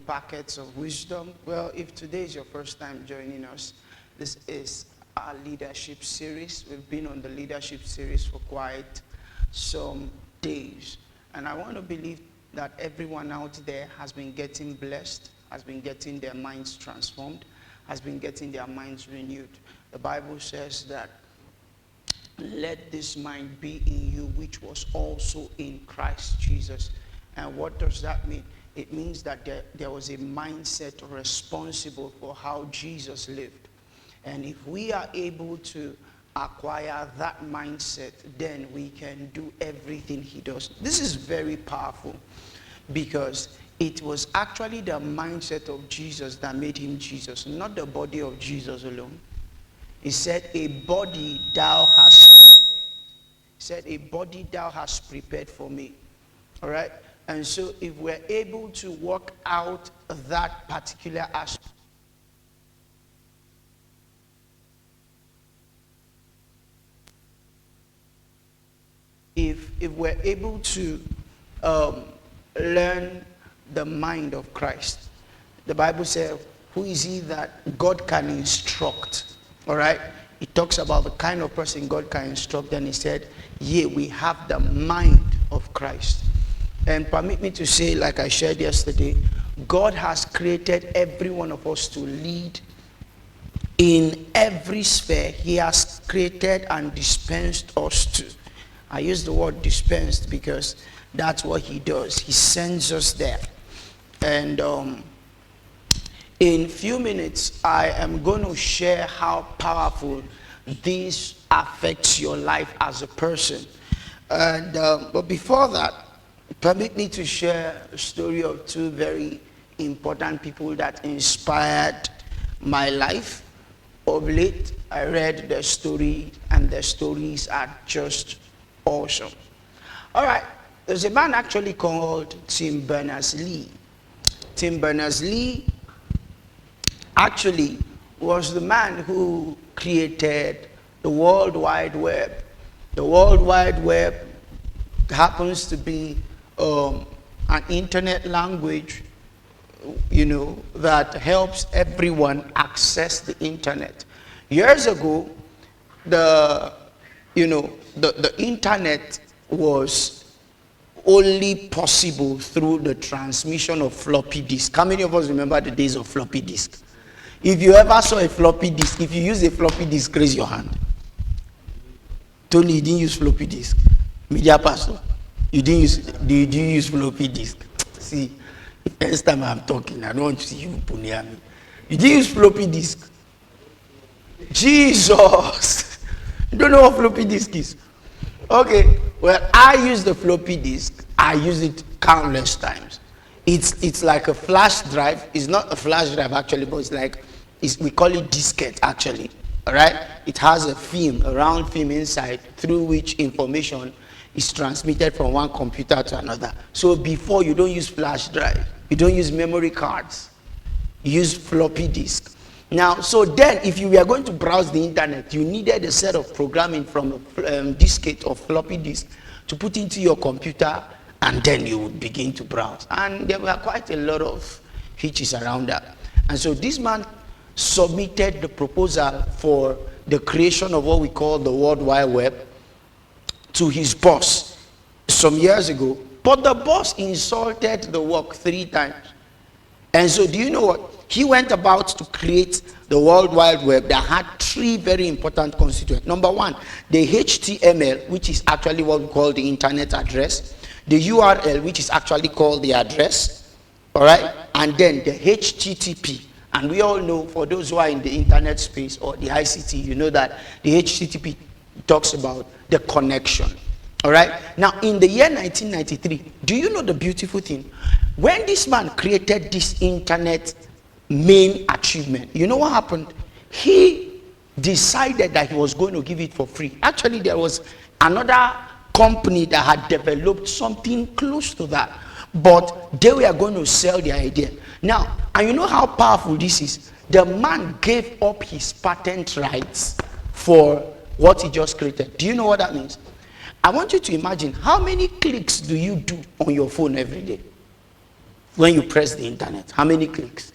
packets of wisdom. Well, if today is your first time joining us, this is our leadership series. We've been on the leadership series for quite some days. And I want to believe that everyone out there has been getting blessed, has been getting their minds transformed, has been getting their minds renewed. The Bible says that let this mind be in you, which was also in Christ Jesus. And what does that mean? It means that there was a mindset responsible for how Jesus lived. And if we are able to acquire that mindset, then we can do everything he does. This is very powerful because it was actually the mindset of Jesus that made him Jesus, not the body of Jesus alone. He said, a body thou hast prepared. He said, a body thou hast prepared for me. All right? And so if we're able to work out that particular aspect, if we're able to learn the mind of Christ, the Bible says, who is he that God can instruct? All right? It talks about the kind of person God can instruct, and he said, yea, we have the mind of Christ. And permit me to say, like I shared yesterday, God has created every one of us to lead in every sphere. He has created and dispensed us to. I use the word dispensed because that's what he does. He sends us there. And in a few minutes, I am going to share how powerful this affects your life as a person. And but before that, permit me to share a story of two very important people that inspired my life. Of late, I read their story, and their stories are just awesome. All right, there's a man actually called Tim Berners-Lee. Tim Berners-Lee actually was the man who created the World Wide Web. The World Wide Web happens to be an internet language, that helps everyone access the internet. Years ago, the internet was only possible through the transmission of floppy disk. How many of us remember the days of floppy disk? If you ever saw a floppy disk, if you use a floppy disk, raise your hand. Tony, you didn't use floppy disk. Media pastor, did you use floppy disk? See, next time I'm talking, I don't want to see you near me. You didn't use floppy disk. Jesus! You don't know what floppy disk is? Okay, well, I use the floppy disk. I use it countless times. It's like a flash drive. It's not a flash drive actually, but we call it diskette actually. All right? It has a film, a round film inside, through which information is transmitted from one computer to another. So before, you don't use flash drive. You don't use memory cards. You use floppy disk. Now, so then, if you were going to browse the internet, you needed a set of programming from a diskette or floppy disk to put into your computer, and then you would begin to browse. And there were quite a lot of hitches around that. And so this man submitted the proposal for the creation of what we call the World Wide Web to his boss some years ago. But the boss insulted the work 3 times. And so do you know what? He went about to create the World Wide Web that had 3 very important constituents. Number 1, the HTML, which is actually what we call the internet address. The URL, which is actually called the address. All right? And then the HTTP. And we all know, for those who are in the internet space or the ICT, you know that the HTTP talks about the connection. All right? Now, in the year 1993, do you know the beautiful thing? When this man created this internet main achievement, you know what happened? He decided that he was going to give it for free. Actually, there was another company that had developed something close to that, but they were going to sell their idea. Now, and you know how powerful this is? The man gave up his patent rights for what he just created. Do you know what that means? I want you to imagine, how many clicks do you do on your phone every day? when you press the internet? How many clicks?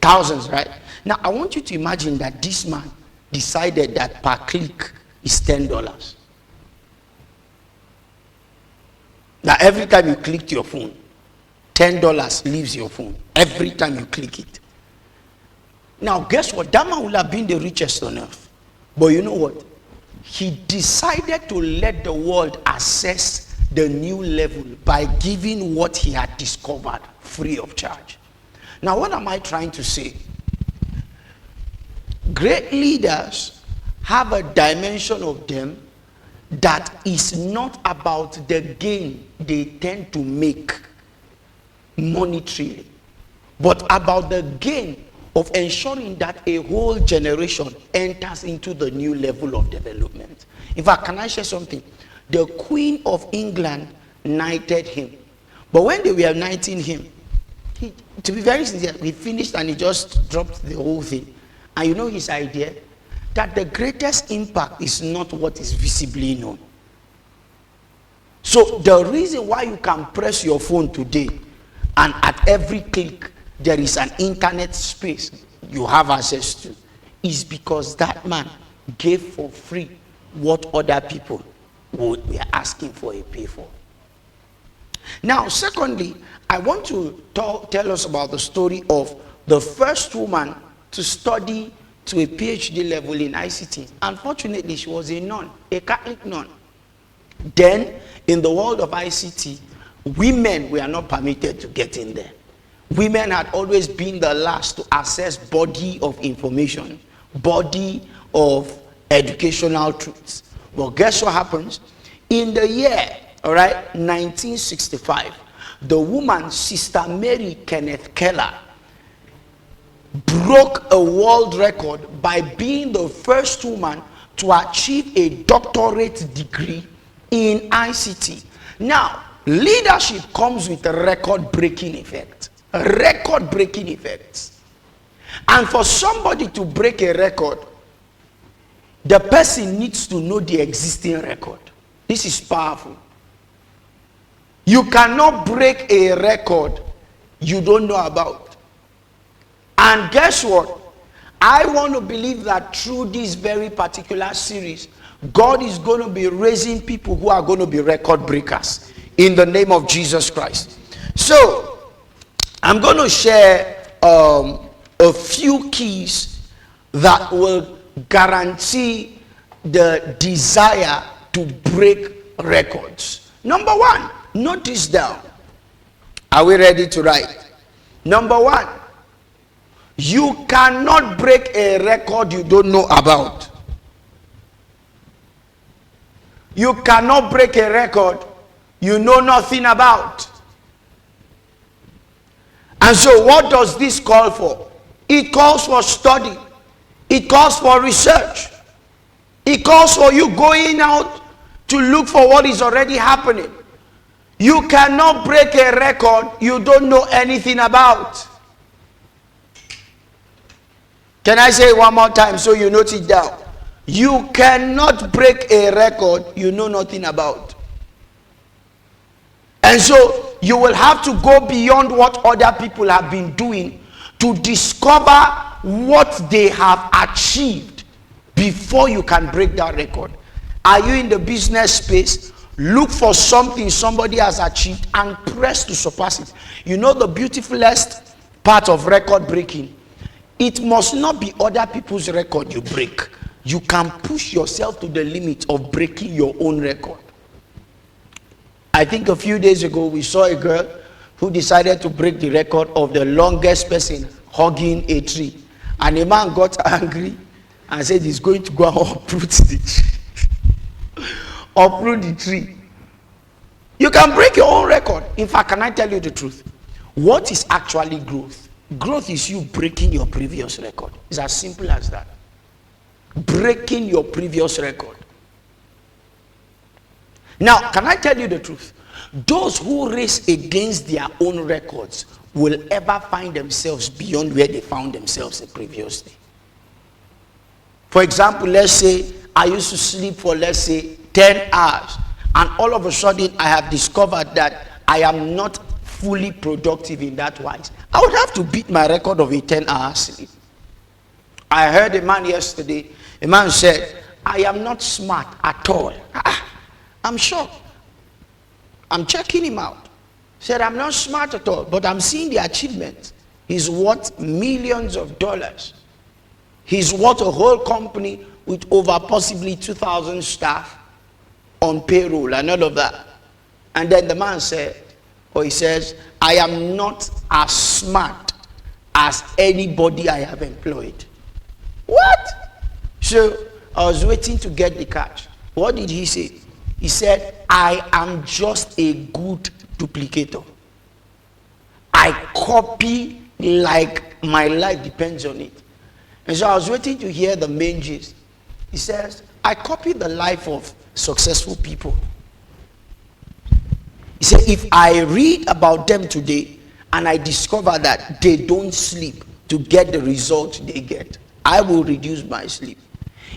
Thousands, right? Now, I want you to imagine that this man decided that per click is $10. Now, every time you click your phone, $10 leaves your phone. Every time you click it. Now, guess what? That man will have been the richest on earth. But you know what? He decided to let the world access the new level by giving what he had discovered free of charge. Now, what am I trying to say? Great leaders have a dimension of them that is not about the gain they tend to make monetarily, but about the gain of ensuring that a whole generation enters into the new level of development. In fact, can I share something? The Queen of England knighted him. But when they were knighting him, to be very sincere, he finished and he just dropped the whole thing. And you know his idea? That the greatest impact is not what is visibly known. So the reason why you can press your phone today and at every click there is an internet space you have access to is because that man gave for free what other people were asking for a pay for. Now, secondly, I want to tell us about the story of the first woman to study to a PhD level in ICT. Unfortunately, she was a nun, a Catholic nun. Then, in the world of ICT, women were not permitted to get in there. Women had always been the last to access body of information, body of educational truths. Well, guess what happens? In the year, 1965, the woman, Sister Mary Kenneth Keller, broke a world record by being the first woman to achieve a doctorate degree in ICT. Now, leadership comes with a record-breaking effect. Record-breaking effects. And for somebody to break a record, the person needs to know the existing record. This is powerful. You cannot break a record you don't know about. And guess what? I want to believe that through this very particular series, God is going to be raising people who are going to be record breakers in the name of Jesus Christ. So, I'm going to share a few keys that will guarantee the desire to break records. Number one, note this down. Are we ready to write? Number one, you cannot break a record you don't know about. You cannot break a record you know nothing about. And so what does this call for? It calls for study. It calls for research. It calls for you going out to look for what is already happening. You cannot break a record you don't know anything about. Can I say it one more time so you note it down? You cannot break a record you know nothing about. And so you will have to go beyond what other people have been doing to discover what they have achieved before you can break that record. Are you in the business space? Look for something somebody has achieved and press to surpass it. You know the beautifulest part of record breaking? It must not be other people's record you break. You can push yourself to the limit of breaking your own record. I think a few days ago we saw a girl who decided to break the record of the longest person hugging a tree. And a man got angry and said he's going to go and uproot the tree. Uproot the tree. You can break your own record. In fact, can I tell you the truth? What is actually growth? Growth is you breaking your previous record. It's as simple as that. Breaking your previous record. Now, can I tell you the truth? Those who race against their own records will ever find themselves beyond where they found themselves the previous day. For example, let's say I used to sleep for, let's say, 10 hours. And all of a sudden, I have discovered that I am not fully productive in that wise. I would have to beat my record of a 10-hour sleep. I heard a man yesterday, a man said, I am not smart at all. I'm shocked. I'm checking him out. Said, I'm not smart at all, but I'm seeing the achievements. He's worth millions of dollars. He's worth a whole company with over possibly 2,000 staff on payroll and all of that. And then the man said, or he says, I am not as smart as anybody I have employed. What? So I was waiting to get the catch. What did he say? He said, I am just a good duplicator. I copy like my life depends on it. And so I was waiting to hear the main gist. He says, I copy the life of successful people. He said, if I read about them today and I discover that they don't sleep to get the result they get, I will reduce my sleep.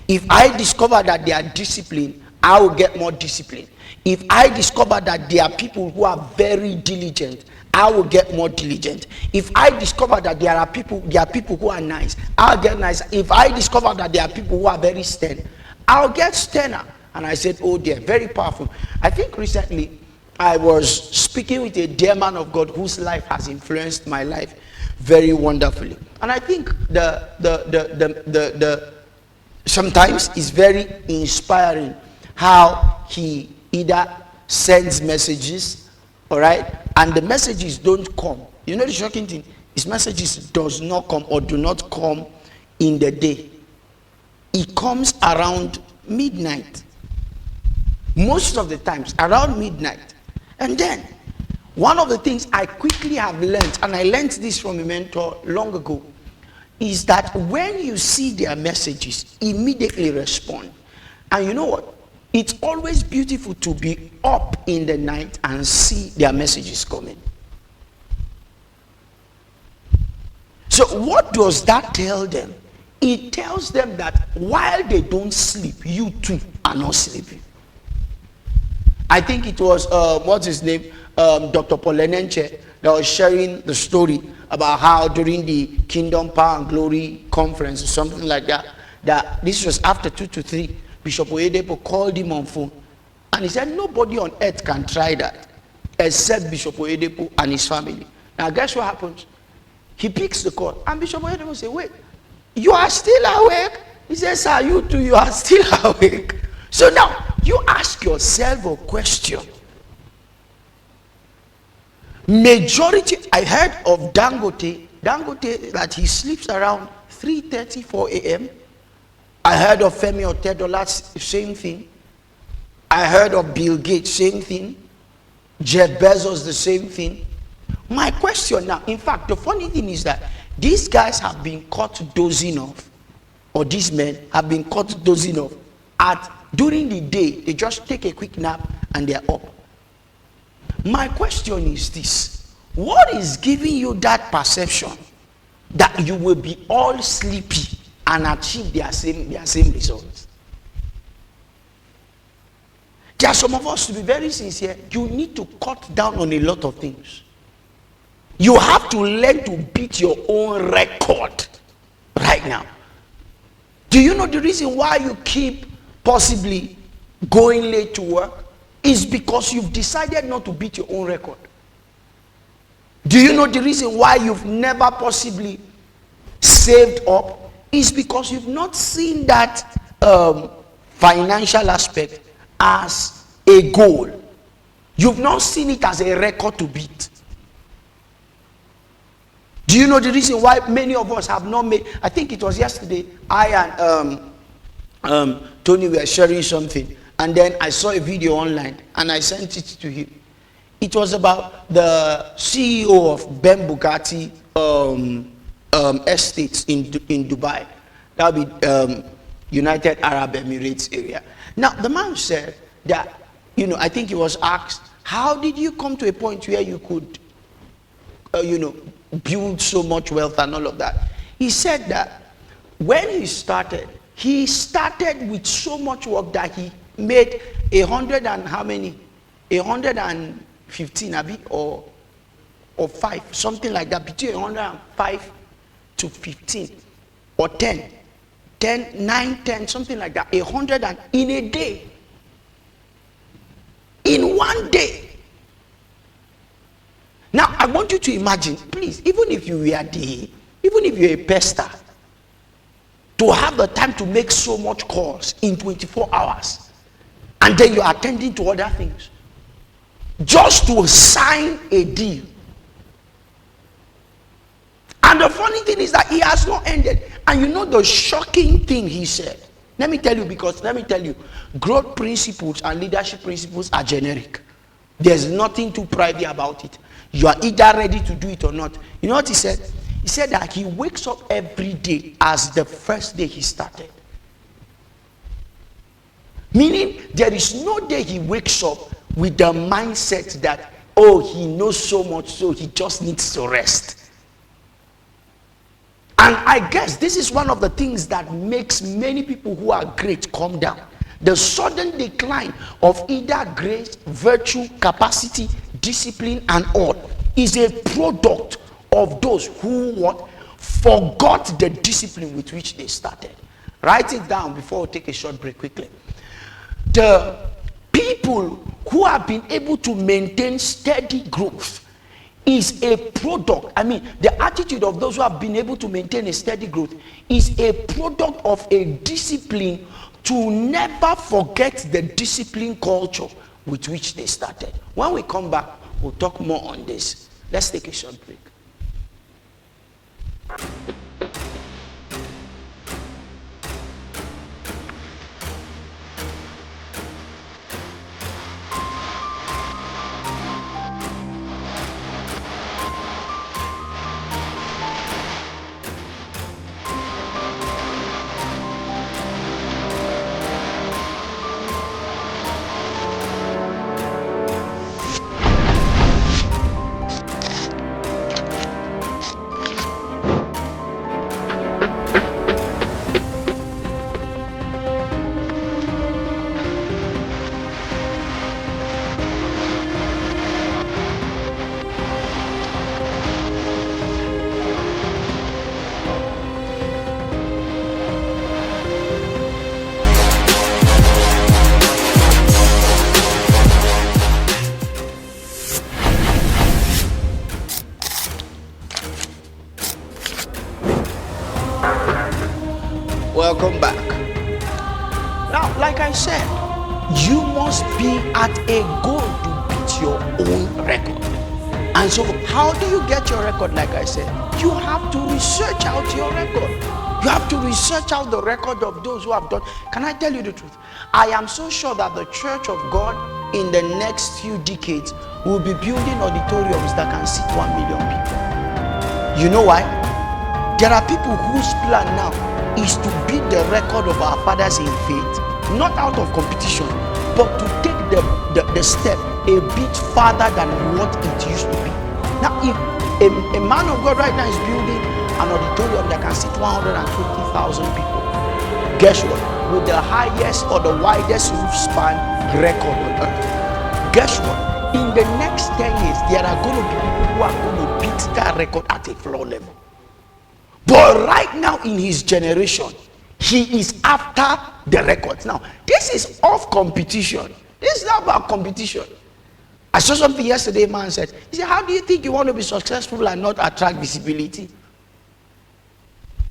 If I discover that they are disciplined, I will get more discipline. If I discover that there are people who are very diligent, I will get more diligent. If I discover that there are people who are nice, I'll get nice. If I discover that there are people who are very stern, I'll get sterner. And I said, oh dear, very powerful. I think recently I was speaking with a dear man of God whose life has influenced my life very wonderfully. And I think sometimes it's very inspiring how he either sends messages, all right, and the messages don't come. You know the shocking thing? His messages does not come or do not come in the day. It comes around midnight. Most of the times around midnight. And then one of the things I quickly have learned, and I learned this from a mentor long ago, is that when you see their messages, immediately respond. And you know what? It's always beautiful to be up in the night and see their messages coming. So what does that tell them? It tells them that while they don't sleep, you too are not sleeping. I think it was, what's his name? Dr. Polenenche that was sharing the story about how during the Kingdom, Power and Glory conference or something like that, that this was after 2 to 3, Bishop Oyedepo called him on phone. And he said, nobody on earth can try that except Bishop Oyedepo and his family. Now guess what happens? He picks the call. And Bishop Oyedepo says, wait, you are still awake? He says, sir, you too, you are still awake. So now, you ask yourself a question. Majority, I heard of Dangote that he sleeps around 3:30, 4 a.m. I heard of Femi Otedola, same thing. I heard of Bill Gates, same thing. Jeff Bezos, the same thing. My question now, in fact, the funny thing is that these guys have been caught dozing off, or these men have been caught dozing off during the day. They just take a quick nap and they're up. My question is this: what is giving you that perception that you will be all sleepy and achieve their same results? There are some of us, to be very sincere, you need to cut down on a lot of things. You have to learn to beat your own record right now. Do you know the reason why you keep possibly going late to work? Is because you've decided not to beat your own record. Do you know the reason why you've never possibly saved up? Is because you've not seen that financial aspect as a goal. You've not seen it as a record to beat. Do you know the reason why many of us have not made? I think it was yesterday, I and Tony were sharing something, and then I saw a video online and I sent it to him. It was about the CEO of Ben Bugatti estates in Dubai. That would be United Arab Emirates area. Now the man said that, you know, I think he was asked, how did you come to a point where you could build so much wealth and all of that? He said that when he started with so much work that he made 100 and how many? 115, or or 5, something like that, between 105 to 15 or 10, 9, 10, something like that, 100 and in a day. In one day. Now, I want you to imagine, please, even if you're a pastor, to have the time to make so much calls in 24 hours, and then you're attending to other things, just to sign a deal. And the funny thing is that he has not ended. And you know the shocking thing he said? Let me tell you, growth principles and leadership principles are generic. There's nothing too private about it. You are either ready to do it or not. You know what he said? He said that he wakes up every day as the first day he started. Meaning, there is no day he wakes up with the mindset that, oh, he knows so much, so he just needs to rest. And I guess this is one of the things that makes many people who are great come down. The sudden decline of either grace, virtue, capacity, discipline, and all is a product of those who forgot the discipline with which they started. Write it down before we take a short break quickly. The people who have been able to maintain steady growth is a product. The attitude of those who have been able to maintain a steady growth is a product of a discipline to never forget the discipline culture with which they started. When we come back, we'll talk more on this. Let's take a short break. Welcome back. Now, like I said, you must be at a goal to beat your own record. And so, how do you get your record? Like I said, you have to research out your record. You have to research out the record of those who have done. Can I tell you the truth? I am so sure that the Church of God in the next few decades will be building auditoriums that can seat 1 million people. You know why? There are people whose plan now is to beat the record of our fathers in faith, not out of competition, but to take the step a bit farther than what it used to be. Now, if a man of God right now is building an auditorium that can seat 120,000 people, guess what? With the highest or the widest roof span record on earth, guess what? In the next 10 years, there are going to be people who are going to beat that record at a floor level. But right now in his generation, he is after the records. Now, this is off competition. This is not about competition. I saw something yesterday, a man said, he said, how do you think you want to be successful and not attract visibility?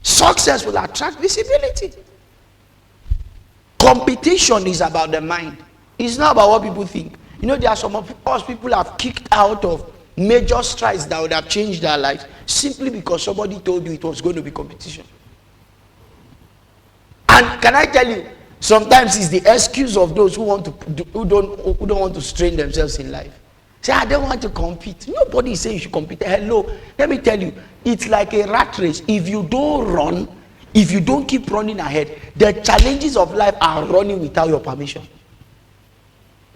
Success will attract visibility. Competition is about the mind. It's not about what people think. You know, there are some of us people have kicked out of major strides that would have changed their lives simply because somebody told you it was going to be competition. And can I tell you, sometimes it's the excuse of those who don't want to strain themselves in life. Say, I don't want to compete. Nobody is saying you should compete. Hello, let me tell you, it's like a rat race. If you don't run, if you don't keep running ahead, the challenges of life are running without your permission.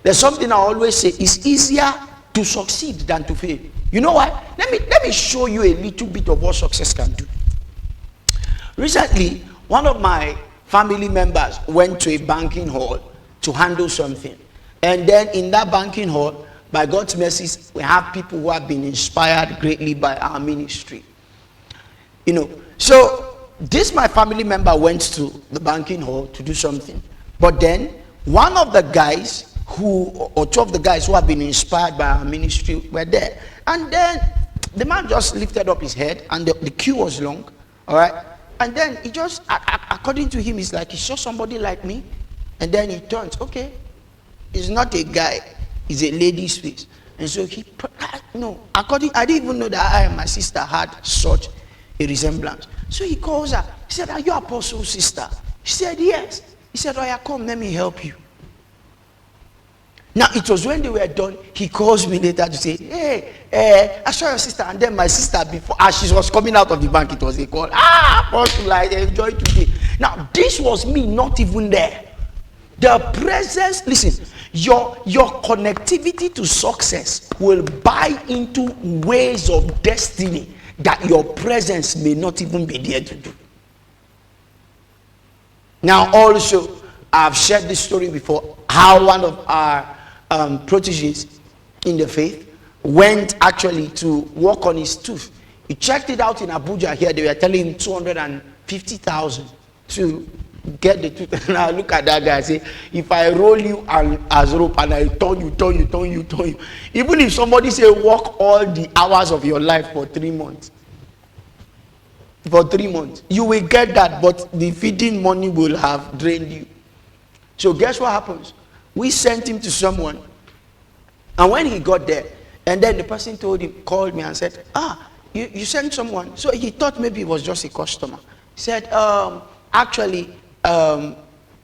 There's something I always say, it's easier to succeed than to fail. You know why? Let me show you a little bit of what success can do. Recently, one of my family members went to a banking hall to handle something. And then in that banking hall, by God's mercies, we have people who have been inspired greatly by our ministry. So this my family member went to the banking hall to do something, but then one of the guys or two of the guys who have been inspired by our ministry were there, and then the man just lifted up his head, and the queue was long, all right, and then he just, according to him, he's like, he saw somebody like me, and then he turns, okay, it's not a guy, it's a lady's face. And so I didn't even know that I and my sister had such a resemblance. So he calls her. He said, "Are you Apostle's sister?" She said, "Yes." He said, "Oh yeah, come, let me help you." Now it was when they were done, he calls me later to say, "Hey, I saw your sister." And then my sister, before, as she was coming out of the bank, it was a call. Apostle, I enjoy today. Now this was me not even there. The presence, listen, your connectivity to success will buy into ways of destiny that your presence may not even be there to do. Now also, I've shared this story before, how one of our proteges in the faith went actually to work on his tooth. He checked it out in Abuja here. They were telling him 250,000 to get the tooth. And I look at that guy and say, if I roll you as rope and I turn you, even if somebody say work all the hours of your life for 3 months, you will get that, but the feeding money will have drained you. So guess what happens? We sent him to someone, and when he got there, and then the person called me and said, you sent someone. So he thought maybe it was just a customer. He said, actually, I'm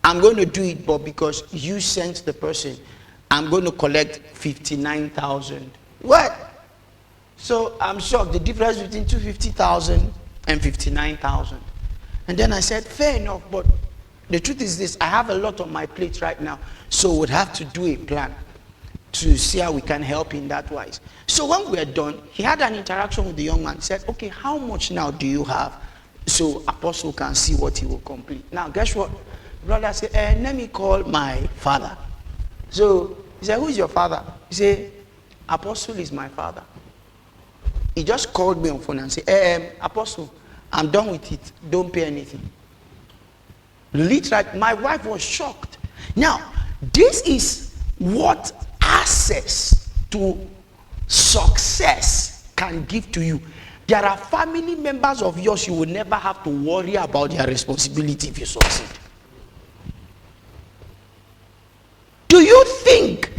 going to do it, but because you sent the person, I'm going to collect 59,000. What? So I'm shocked. The difference between 250,000 and 59,000. And then I said, fair enough, but the truth is this: I have a lot on my plate right now, so we'd have to do a plan to see how we can help in that wise. So when we're done, he had an interaction with the young man. He said, okay, how much now do you have? So Apostle can see what he will complete. Now guess what? Brother said, let me call my father. So he said, who is your father? He said, Apostle is my father. He just called me on phone and said, Apostle, I'm done with it. Don't pay anything. Literally, my wife was shocked. Now, this is what access to success can give to you. There are family members of yours you will never have to worry about their responsibility if you succeed. Do you think?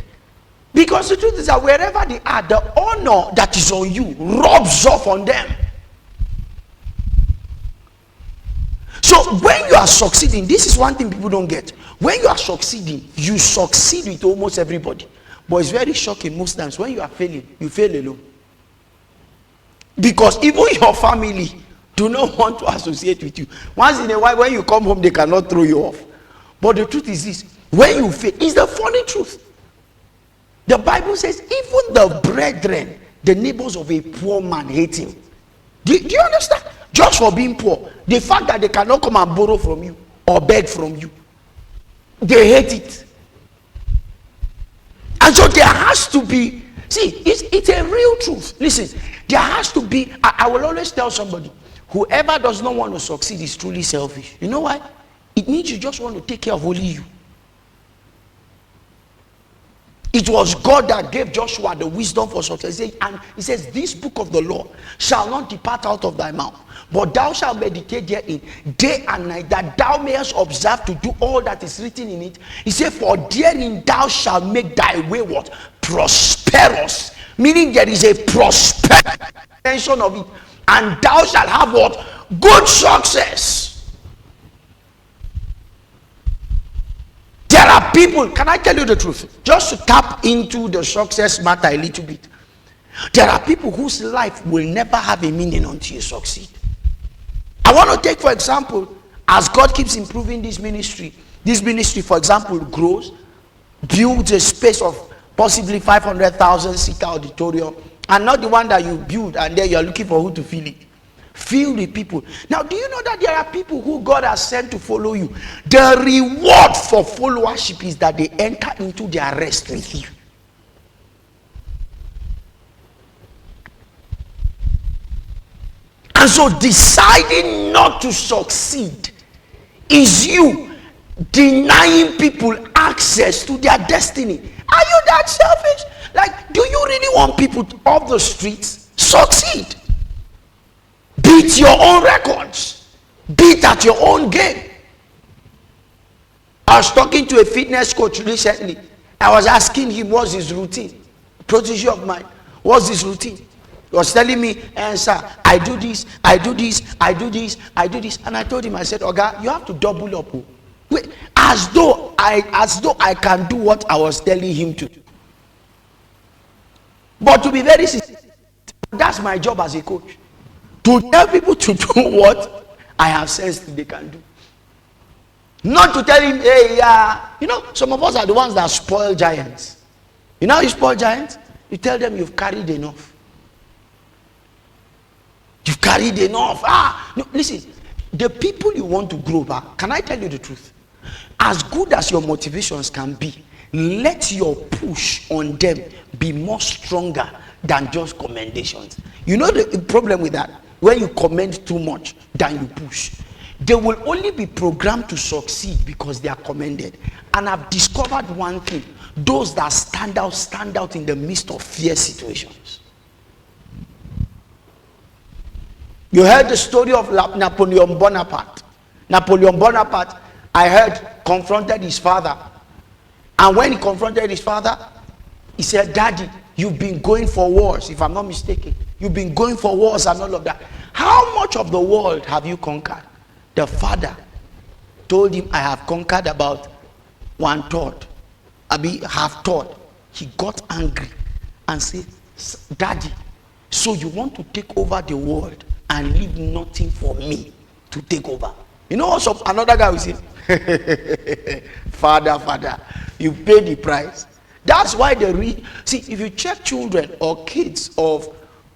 Because the truth is that wherever they are, the honor that is on you rubs off on them. So when you are succeeding, this is one thing people don't get. When you are succeeding, you succeed with almost everybody. But it's very shocking most times when you are failing, you fail alone. Because even your family do not want to associate with you. Once in a while, when you come home, they cannot throw you off. But the truth is this: when you fail, it's the funny truth. The Bible says even the brethren, the neighbors of a poor man, hate him. Do you understand? Just for being poor, the fact that they cannot come and borrow from you or beg from you, they hate it. And so there has to be, see, it's a real truth. Listen, there has to be, I will always tell somebody, whoever does not want to succeed is truly selfish. You know why? It means you just want to take care of only you. It was God that gave Joshua the wisdom for success. And he says, this book of the law shall not depart out of thy mouth, but thou shalt meditate therein day and night, that thou mayest observe to do all that is written in it. He said, for therein thou shalt make thy way what? Prosperous. Meaning there is a prosperity of it. And thou shalt have what? Good success. There are people, can I tell you the truth? Just to tap into the success matter a little bit. There are people whose life will never have a meaning until you succeed. I want to take, for example, as God keeps improving this ministry, for example, grows, builds a space of possibly 500,000 seater auditorium, and not the one that you build and then you're looking for who to fill it. Fill the people. Now, do you know that there are people who God has sent to follow you? The reward for followership is that they enter into their rest with you. And so deciding not to succeed is you denying people access to their destiny. Are you that selfish? Like, do you really want people off the streets succeed? Beat your own records. Beat at your own game. I was talking to a fitness coach recently. I was asking him what's his routine. Protege of mine. What's his routine? He was telling me, sir, I do this, I do this, I do this, I do this. And I told him, I said, Oga, you have to double up. Wait, as though I can do what I was telling him to. But to be very sincere, that's my job as a coach. To tell people to do what I have sensed they can do. Not to tell him, hey, some of us are the ones that spoil giants. You know how you spoil giants? You tell them you've carried enough. You've carried enough. No, listen, the people you want to grow back, can I tell you the truth? As good as your motivations can be, let your push on them be more stronger than just commendations. You know the problem with that? When you commend too much than you push, they will only be programmed to succeed because they are commended. And I've discovered one thing: those that stand out in the midst of fierce situations. You heard the story of Napoleon Bonaparte. Napoleon Bonaparte, I heard, confronted his father. And when he confronted his father, he said, Daddy, you've been going for wars, if I'm not mistaken. You've been going for wars and all of that. How much of the world have you conquered? The father told him, I have conquered about 1/3. Half third. He got angry and said, Daddy, so you want to take over the world and leave nothing for me to take over? You know what another guy will say? Father, you pay the price. That's why see, if you check children or kids of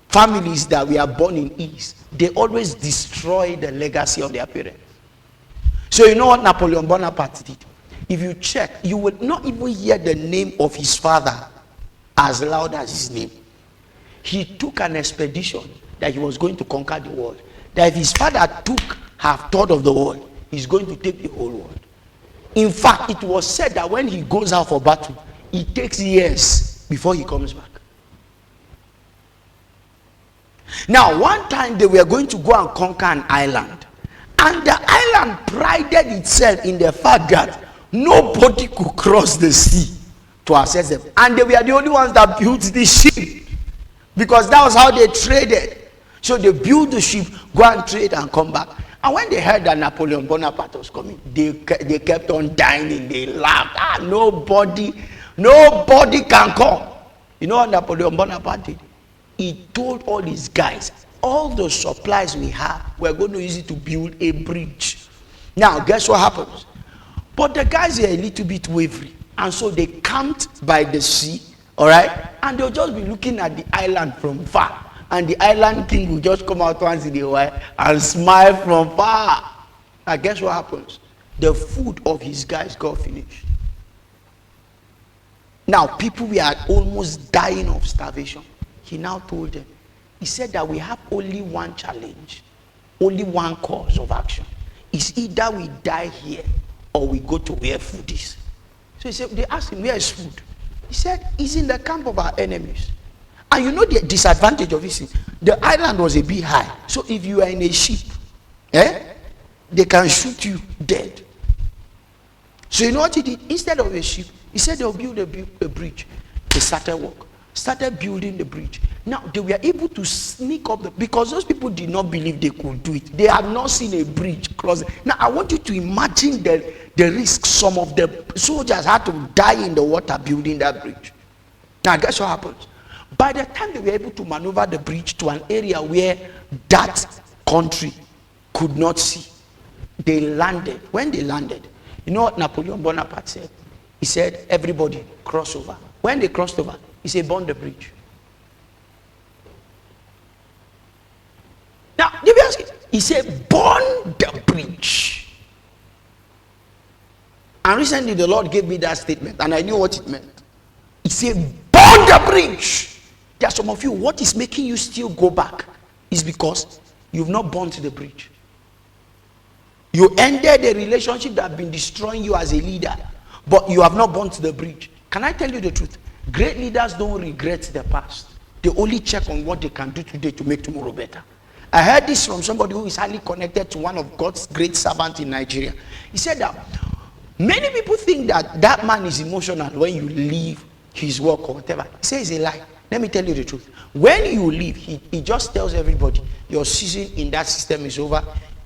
families that we are born in East, they always destroy the legacy of their parents. So you know what Napoleon Bonaparte did? If you check, you will not even hear the name of his father as loud as his name. He took an expedition that he was going to conquer the world. That if his father took half-third of the world, he's going to take the whole world. In fact, it was said that when he goes out for battle, it takes years before he comes back. Now, one time they were going to go and conquer an island, and the island prided itself in the fact that nobody could cross the sea to access them, and they were the only ones that built the ship, because that was how they traded. So they built the ship, go and trade and come back. And when they heard that Napoleon Bonaparte was coming, they kept on dining. They laughed. Nobody can come. You know what Napoleon Bonaparte did? He told all his guys, all the supplies we have, we're going to use it to build a bridge. Now, guess what happens? But the guys are a little bit wavering. And so they camped by the sea, all right? And they'll just be looking at the island from far. And the island king will just come out once in a while and smile from far. And guess what happens? The food of his guys got finished. Now, people were almost dying of starvation. He now told them, he said that we have only one challenge, only one course of action. It's either we die here or we go to where food is. So he said, they asked him, where is food? He said, it's in the camp of our enemies. And you know the disadvantage of this? The island was a bit high. So if you are in a ship, they can shoot you dead. So you know what he did? Instead of a ship, he said they'll build a bridge. They started building the bridge. Now they were able to sneak up because those people did not believe they could do it. They had not seen a bridge cross. Now I want you to imagine the risk some of the soldiers had to die in the water building that bridge. Now guess what happens? By the time they were able to maneuver the bridge to an area where that country could not see, they landed. When they landed, you know what Napoleon Bonaparte said? He said, everybody cross over. When they crossed over, he said, burn the bridge. Now, he said, burn the bridge. And recently the Lord gave me that statement, and I knew what it meant. He said, burn the bridge. There are some of you, what is making you still go back is because You've not burnt the bridge. You ended a relationship that has been destroying you as a leader, but you have not burnt the bridge. Can I tell you the truth? Great leaders don't regret the past. They only check on what they can do today to make tomorrow better. I heard this from somebody who is highly connected to one of God's great servants in Nigeria. He said that many people think that that man is emotional when you leave his work or whatever. He says it's a lie. Let me tell you the truth. When you leave, he just tells everybody your season in that system is over,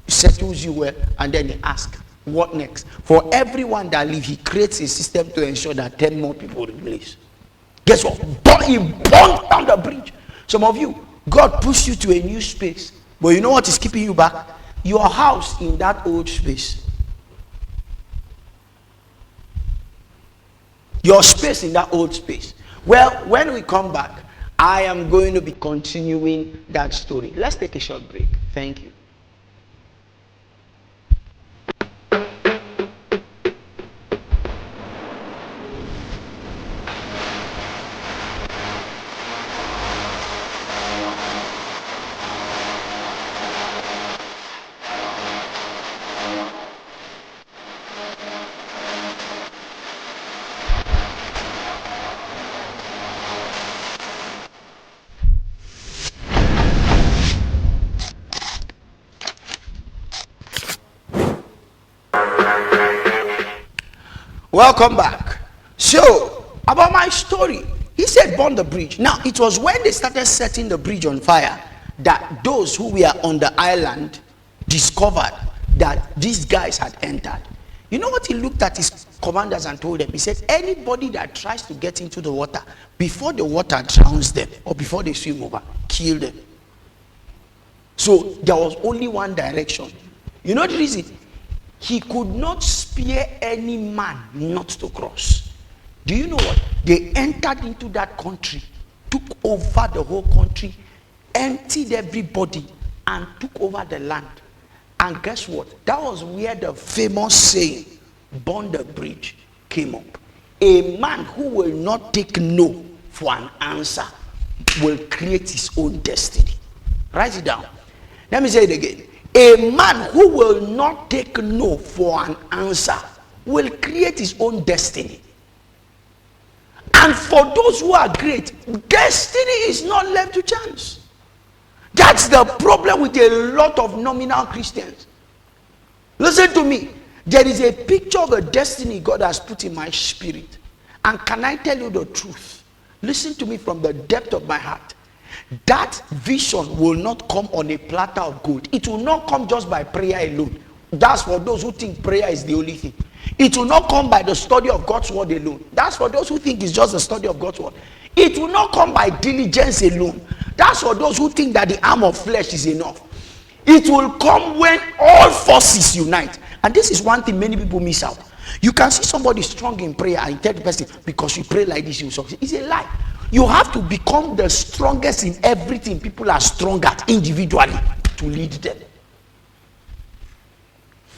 settles you well, and then he asks, what next? For everyone that leaves, he creates a system to ensure that 10 more people replace. Guess what? He burned down the bridge. Some of you, God pushed you to a new space, but you know what is keeping you back? Your house in that old space. Your space in that old space. Well, when we come back, I am going to be continuing that story. Let's take a short break. Thank you. Welcome back. So, about my story, he said burn the bridge. Now, it was when they started setting the bridge on fire that those who were on the island discovered that these guys had entered. You know what he looked at his commanders and told them? He said, anybody that tries to get into the water, before the water drowns them or before they swim over, kill them. So, there was only one direction. You know the reason? He could not spare any man not to cross. Do you know what? They entered into that country, took over the whole country, emptied everybody, and took over the land. And guess what? That was where the famous saying, burn the bridge, came up. A man who will not take no for an answer will create his own destiny. Write it down. Let me say it again. A man who will not take no for an answer will create his own destiny. And for those who are great, destiny is not left to chance. That's the problem with a lot of nominal Christians. Listen to me. There is a picture of a destiny God has put in my spirit. And can I tell you the truth? Listen to me from the depth of my heart. That vision will not come on a platter of gold. It will not come just by prayer alone. That's for those who think prayer is the only thing. It will not come by the study of God's word alone. That's for those who think it's just the study of God's word. It will not come by diligence alone. That's for those who think that the arm of flesh is enough. It will come when all forces unite. And this is one thing many people miss out. You can see somebody strong in prayer and tell the person, because you pray like this, you will succeed. It's a lie. You have to become the strongest in everything people are strong at individually to lead them.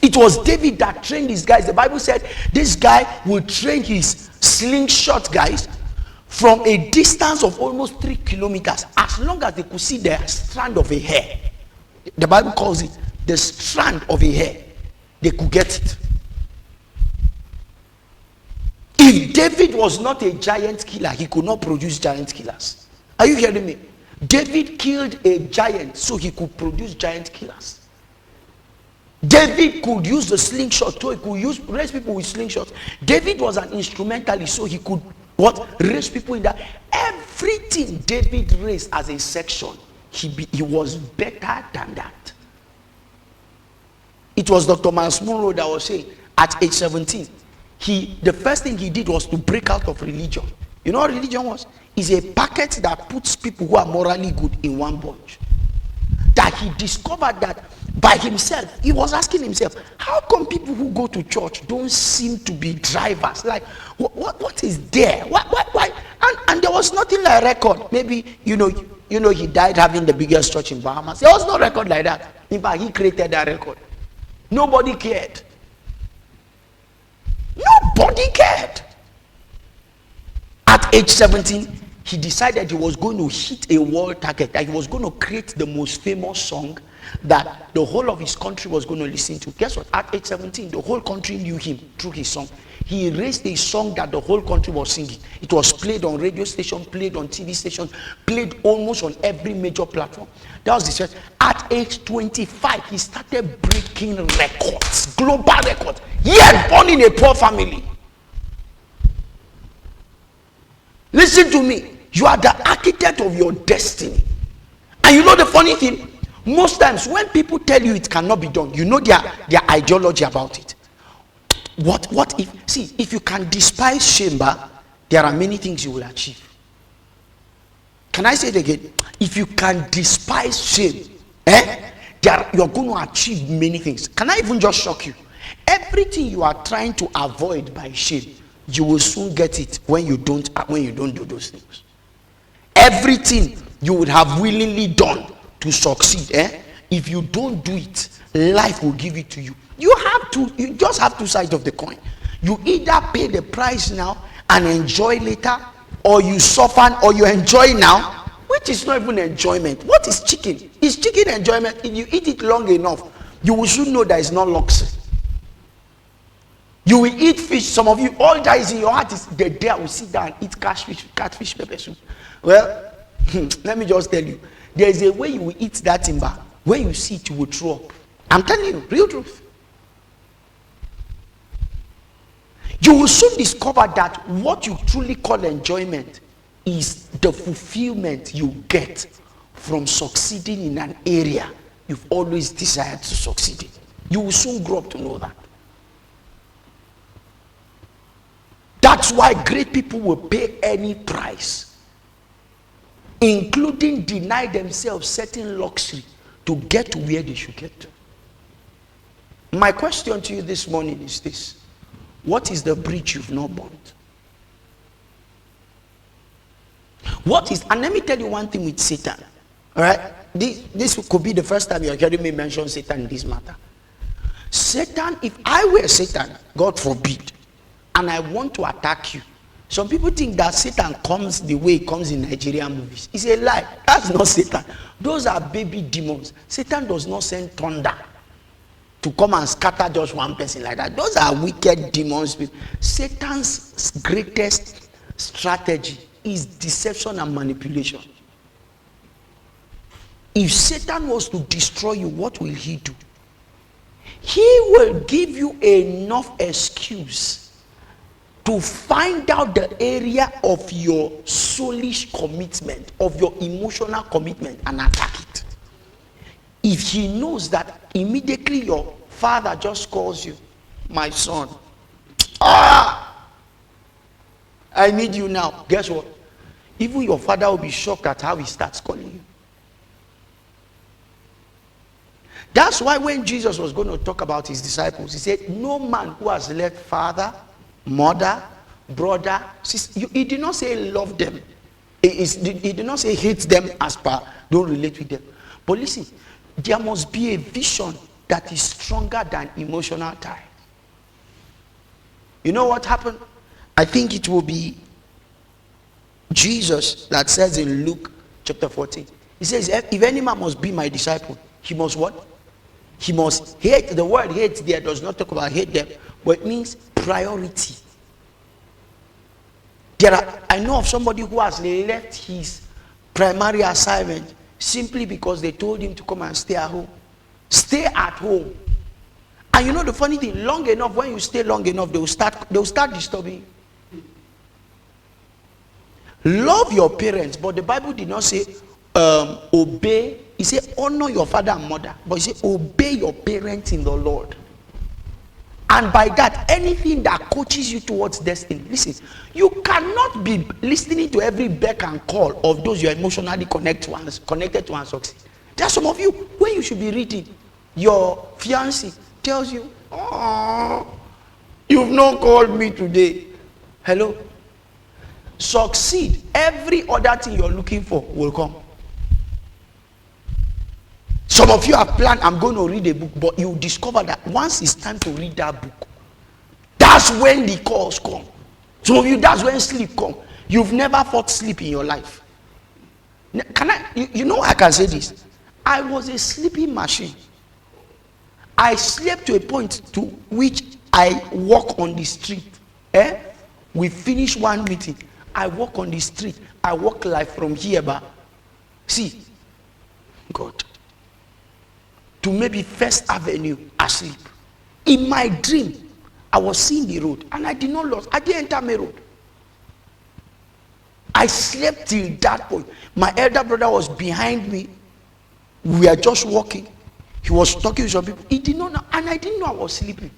It was David that trained these guys. The Bible said this guy would train his slingshot guys from a distance of almost 3 kilometers, as long as they could see the strand of a hair. The Bible calls it the strand of a hair. They could get it. If David was not a giant killer, he could not produce giant killers. Are you hearing me? David killed a giant so he could produce giant killers. David could use the slingshot, so he could raise people with slingshots. David was an instrumentalist, so he could raise people in that. Everything David raised as a section, he was better than that. It was Dr. Miles Monroe that was saying, at age 17, the first thing he did was to break out of religion. You know what religion was? It's a packet that puts people who are morally good in one bunch. That he discovered that by himself, he was asking himself, how come people who go to church don't seem to be drivers? Like, what is there? Why? And there was nothing like record. Maybe, you know, he died having the biggest church in Bahamas. There was no record like that. In fact, he created that record. Nobody cared. Nobody cared. At age 17, he decided he was going to hit a world target, that he was going to create the most famous song, that the whole of his country was going to listen to. Guess what? At age 17, the whole country knew him through his song. He raised a song that the whole country was singing. It was played on radio station, played on TV station, played almost on every major platform. That was the church. At age 25, he started breaking records, global records. Yet born in a poor family. Listen to me. You are the architect of your destiny. And you know the funny thing? Most times when people tell you it cannot be done, you know their ideology about it. What if, see, if you can despise shame, there are many things you will achieve. Can I say it again? If you can despise shame, you're going to achieve many things. Can I even just shock you? Everything you are trying to avoid by shame, you will soon get it when you don't do those things. Everything you would have willingly done to succeed, if you don't do it, life will give it to you. You just have two sides of the coin. You either pay the price now and enjoy later, or you suffer or you enjoy now, which is not even enjoyment. What is chicken? Is chicken enjoyment? If you eat it long enough, you will soon know that it's not luxury. You will eat fish. Some of you, all that is in your heart is the day I will sit down and eat catfish pepper soup. Well, let me just tell you, there is a way you will eat that timber. When you see it, you will throw up. I'm telling you, real truth. You will soon discover that what you truly call enjoyment is the fulfillment you get from succeeding in an area you've always desired to succeed in. You will soon grow up to know that. That's why great people will pay any price, including deny themselves certain luxury to get to where they should get to. My question to you this morning is this: what is the bridge you've not burnt? What is, and let me tell you one thing with Satan. All right, this could be the first time you're hearing me mention Satan in this matter. Satan, if I were Satan, God forbid, and I want to attack you, some people think that Satan comes the way it comes in Nigerian movies. It's a lie. That's not Satan. Those are baby demons. Satan does not send thunder to come and scatter just one person like that. Those are wicked demons. Satan's greatest strategy is deception and manipulation. If Satan was to destroy you, what will he do? He will give you enough excuse to find out the area of your soulish commitment, of your emotional commitment, and attack it. If he knows that immediately your father just calls you, my son, I need you now. Guess what? Even your father will be shocked at how he starts calling you. That's why when Jesus was going to talk about his disciples, he said, no man who has left father, mother, brother, sister, he did not say love them. He did not say hate them as per don't relate with them. But listen, there must be a vision that is stronger than emotional tie. You know what happened? I think it will be Jesus that says in Luke chapter 14. He says, if any man must be my disciple, he must what? He must hate. The word hate there does not talk about hate them, but it means priority. I know of somebody who has left his primary assignment simply because they told him to come and stay at home. Stay at home. And you know the funny thing, long enough, when you stay long enough, they will start disturbing you. Love your parents, but the Bible did not say obey. He said honor your father and mother, but he said obey your parents in the Lord. And by that, anything that coaches you towards destiny, listen, you cannot be listening to every beck and call of those you are emotionally connected to and succeed. There are some of you, when you should be reading, your fiancé tells you, oh, you've not called me today. Hello? Succeed. Every other thing you're looking for will come. Some of you have planned, I'm going to read a book, but you discover that once it's time to read that book, that's when the calls come. Some of you, that's when sleep comes. You've never fought sleep in your life. You know I can say this. I was a sleeping machine. I slept to a point to which I walk on the street. We finish one meeting. I walk on the street. I walk like from here, but see, God, to maybe First Avenue asleep. In my dream, I was seeing the road and I did not lose. I didn't enter my road. I slept till that point. My elder brother was behind me. We were just walking. He was talking to some people. He did not know, and I didn't know I was sleeping.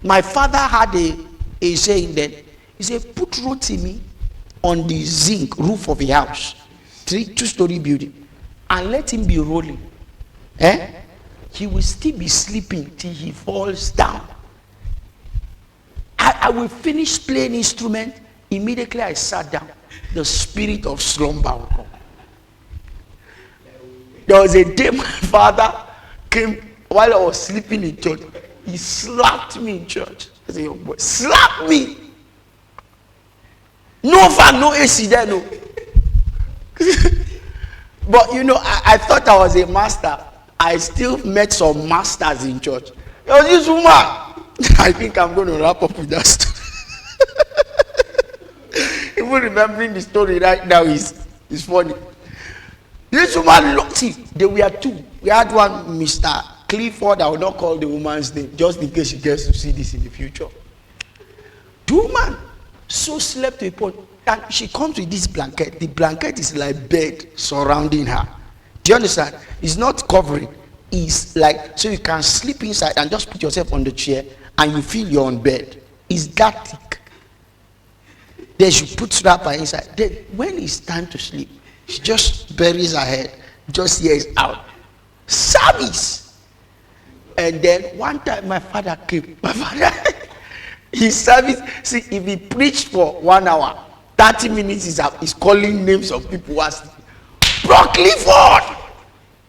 My father had a saying then. He said, put Rotimi on the zinc roof of a house, two-story building, and let him be rolling. He will still be sleeping till he falls down. I will finish playing instrument. Immediately I sat down. The spirit of slumber will come. There was a day my father came while I was sleeping in church. He slapped me in church. I said, young boy, slap me. No fan, no AC there, no. But you know, I thought I was a master. I still met some masters in church. There was this woman. I think I'm going to wrap up with that story. Even remembering the story right now is funny. This woman, see, there were two. We had one, Mr. Clifford. I will not call the woman's name, just in case she gets to see this in the future. The woman so slept to a point, and she comes with this blanket. The blanket is like bed surrounding her. Do you understand? It's not covering. It's like, so you can sleep inside and just put yourself on the chair and you feel you're on bed. It's that thick. Then she puts wrapper inside. Then when it's time to sleep, she just buries her head, just hears out. Service. And then one time my father came. My father, his service, see, if he preached for 1 hour, 30 minutes is calling names of people who are sleeping. Bro Clifford,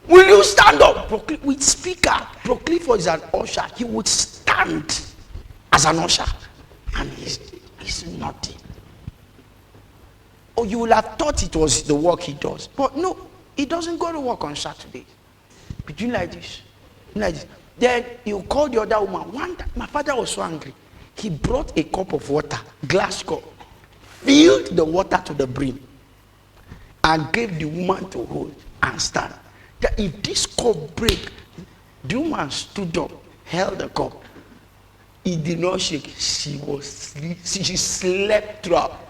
will you stand up? With speaker. Bro Clifford is an usher. He would stand as an usher. And he's nothing. Oh, you will have thought it was the work he does. But no, he doesn't go to work on Saturdays. But you like this. Then you call the other woman. One time, my father was so angry. He brought a cup of water, glass cup, filled the water to the brim, and gave the woman to hold and stand. That if this cup break, the woman stood up, held the cup. It did not shake. She slept throughout.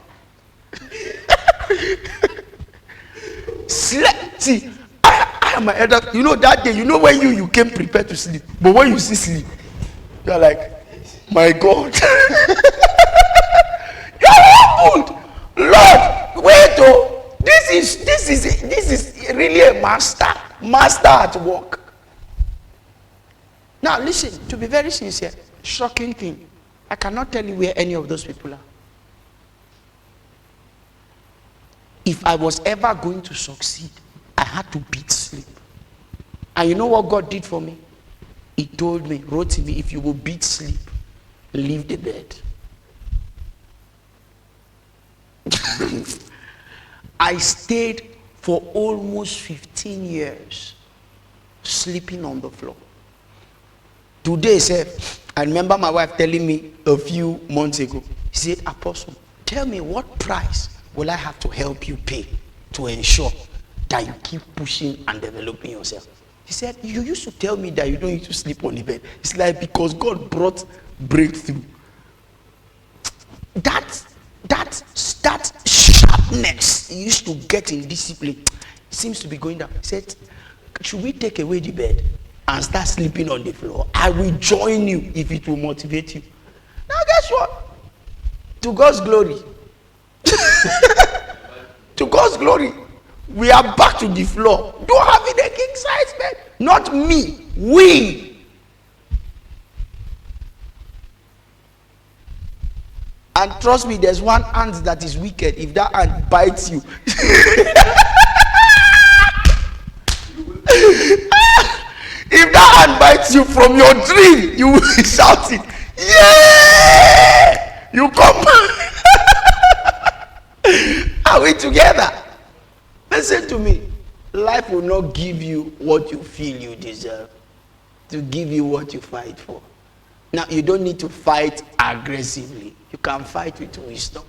Slept. See, I am my elder. You know that day, you know when you came prepared to sleep, but when you see sleep, you're like, my God. You're humbled. Lord, wait, oh, this is really a master at work. Now listen, to be very sincere, shocking thing, I cannot tell you where any of those people are. If I was ever going to succeed, I had to beat sleep. And you know what God did for me? He told me, Rotimi, if you will beat sleep, leave the bed. I stayed for almost 15 years sleeping on the floor. Today, sir, I remember my wife telling me a few months ago, she said, Apostle, tell me what price will I have to help you pay to ensure that you keep pushing and developing yourself? He said, you used to tell me that you don't need to sleep on the bed. It's like because God brought breakthrough. That sharpness you used to get in discipline seems to be going down. He said, should we take away the bed and start sleeping on the floor? I will join you if it will motivate you. Now guess what? To God's glory. To God's glory, we are back to the floor. Don't have it a king size bed. Not me. We. And trust me, there's one ant that is wicked. If that ant bites you, if that ant bites you from your dream, you will be shouting, yeah! You come. Are we together? Listen to me. Life will not give you what you feel you deserve, to give you what you fight for. Now, you don't need to fight aggressively. You can fight with wisdom.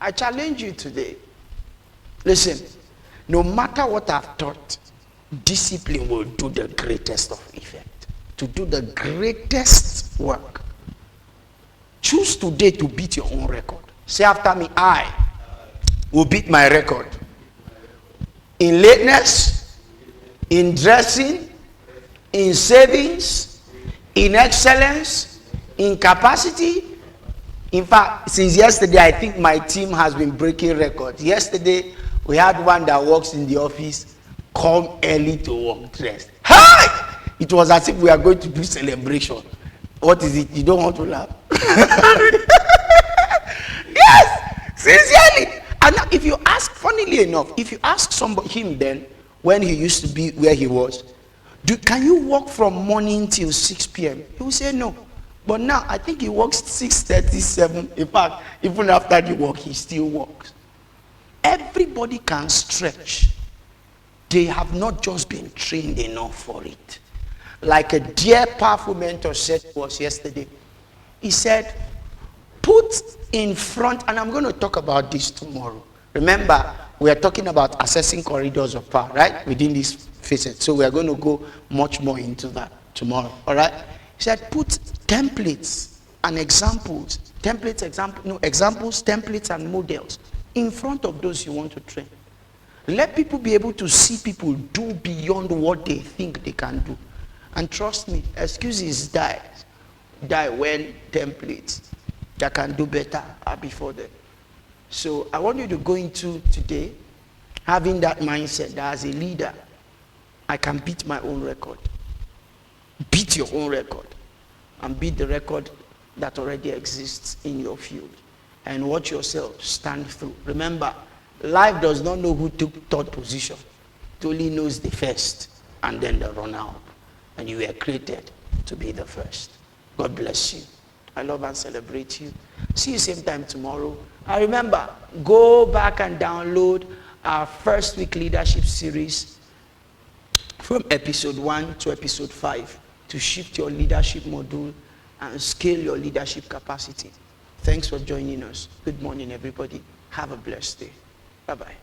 I challenge you today. Listen, no matter what I've taught, discipline will do the greatest of effect. To do the greatest work. Choose today to beat your own record. Say after me, I will beat my record. In lateness, in dressing, in savings, in excellence, in capacity. In fact, since yesterday, I think my team has been breaking records. Yesterday, we had one that works in the office, come early to work dressed. Hi! It was as if we are going to do celebration. What is it? You don't want to laugh? Yes! Sincerely! And now, if you ask, funnily enough, if you ask somebody, him then, when he used to be where he was, can you work from morning till 6 p.m.? He will say no. But now, I think he works 6:37. In fact, even after the work, he still works. Everybody can stretch. They have not just been trained enough for it. Like a dear, powerful mentor said to us yesterday, he said, put in front, and I'm going to talk about this tomorrow. Remember, we are talking about assessing corridors of power, right? Within this facet. So we are going to go much more into that tomorrow, all right? He said, put templates and examples, examples, templates, and models in front of those you want to train. Let people be able to see people do beyond what they think they can do. And trust me, excuses die when templates that can do better are before them. So I want you to go into today having that mindset that as a leader, I can beat my own record. Beat your own record. And beat the record that already exists in your field. And watch yourself stand through. Remember, life does not know who took third position. It only knows the first and then the runner-up. And you were created to be the first. God bless you. I love and celebrate you. See you same time tomorrow. And remember, go back and download our first week leadership series from episode 1 to episode 5 to shift your leadership module and scale your leadership capacity. Thanks for joining us. Good morning, everybody. Have a blessed day. Bye-bye.